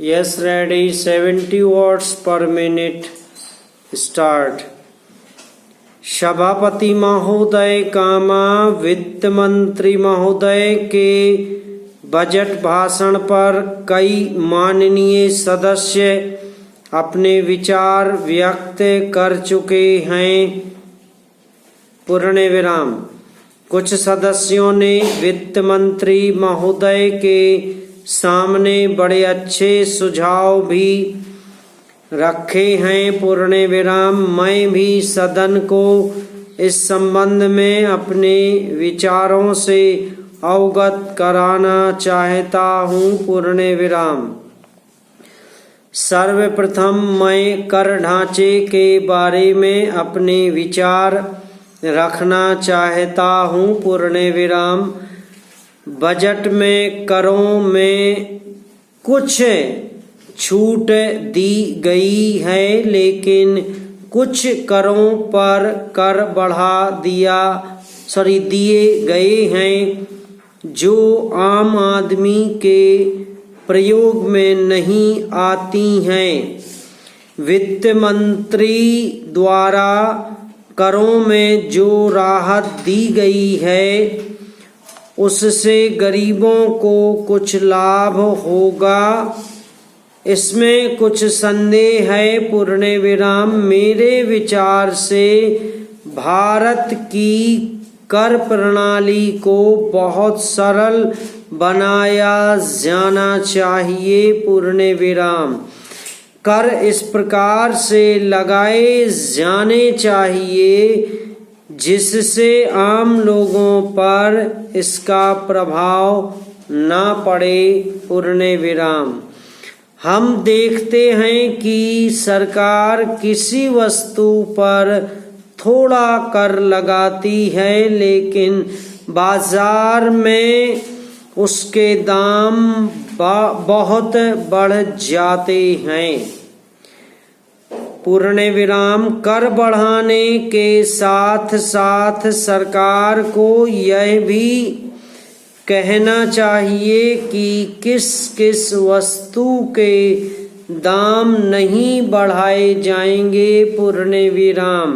Yes, ready. 70 watts per minute. Start. सभापति महोदय कामा वित्त मंत्री महोदय के बजट भाषण पर कई माननीय सदस्य अपने विचार व्यक्त कर चुके हैं। पूर्ण विराम। कुछ सदस्यों ने वित्त मंत्री महोदय के सामने बड़े अच्छे सुझाव भी रखे हैं। पूर्ण विराम। मैं भी सदन को इस संबंध में अपने विचारों से अवगत कराना चाहता हूँ। पूर्ण विराम। सर्वप्रथम मैं कर ढांचे के बारे में अपने विचार रखना चाहता हूँ। पूर्ण विराम। बजट में करों में कुछ छूट दी गई है, लेकिन कुछ करों पर कर दिए गए हैं जो आम आदमी के प्रयोग में नहीं आती हैं। वित्त मंत्री द्वारा करों में जो राहत दी गई है उससे गरीबों को कुछ लाभ होगा, इसमें कुछ संदेह है। पूर्ण विराम। मेरे विचार से भारत की कर प्रणाली को बहुत सरल बनाया जाना चाहिए। पूर्ण विराम। कर इस प्रकार से लगाए जाने चाहिए जिससे आम लोगों पर इसका प्रभाव न पड़े। पूर्ण विराम। हम देखते हैं कि सरकार किसी वस्तु पर थोड़ा कर लगाती है, लेकिन बाजार में उसके दाम बहुत बढ़ जाते हैं। पूर्ण विराम। कर बढ़ाने के साथ साथ सरकार को यह भी कहना चाहिए कि किस किस वस्तु के दाम नहीं बढ़ाए जाएंगे। पूर्ण विराम।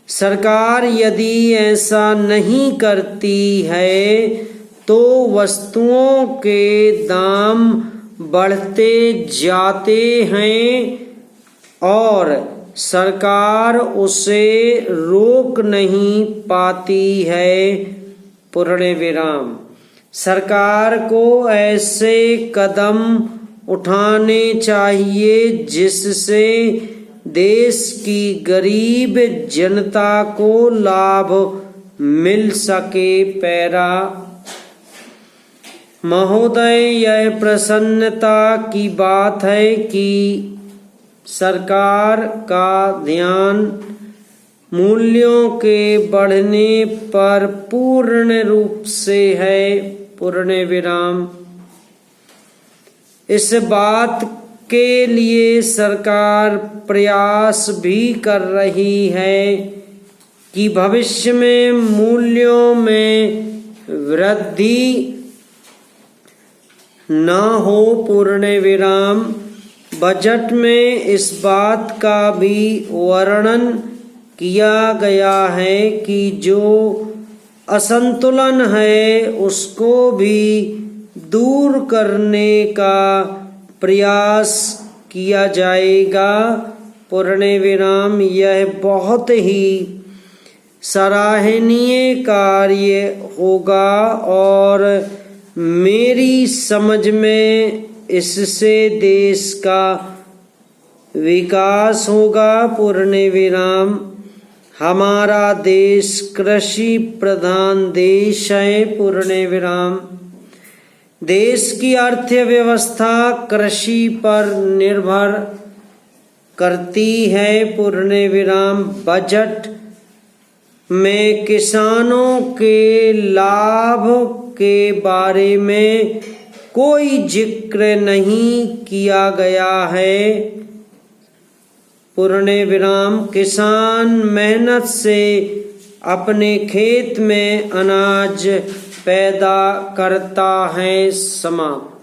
सरकार यदि ऐसा नहीं करती है तो वस्तुओं के दाम बढ़ते जाते हैं और सरकार उसे रोक नहीं पाती है। पूर्ण विराम। सरकार को ऐसे कदम उठाने चाहिए जिससे देश की गरीब जनता को लाभ मिल सके। पैरा। महोदय, यह प्रसन्नता की बात है कि सरकार का ध्यान मूल्यों के बढ़ने पर पूर्ण रूप से है। पूर्ण विराम। इस बात के लिए सरकार प्रयास भी कर रही है कि भविष्य में मूल्यों में वृद्धि न हो। पूर्ण विराम। बजट में इस बात का भी वर्णन किया गया है कि जो असंतुलन है उसको भी दूर करने का प्रयास किया जाएगा। पूर्ण विराम। यह बहुत ही सराहनीय कार्य होगा और मेरी समझ में इससे देश का विकास होगा। पूर्ण विराम। हमारा देश कृषि प्रधान देश है। पूर्ण विराम। देश की अर्थव्यवस्था कृषि पर निर्भर करती है। पूर्ण विराम। बजट में किसानों के लाभ के बारे में कोई जिक्र नहीं किया गया है। पूर्ण विराम। किसान मेहनत से अपने खेत में अनाज पैदा करता है। समाप्त।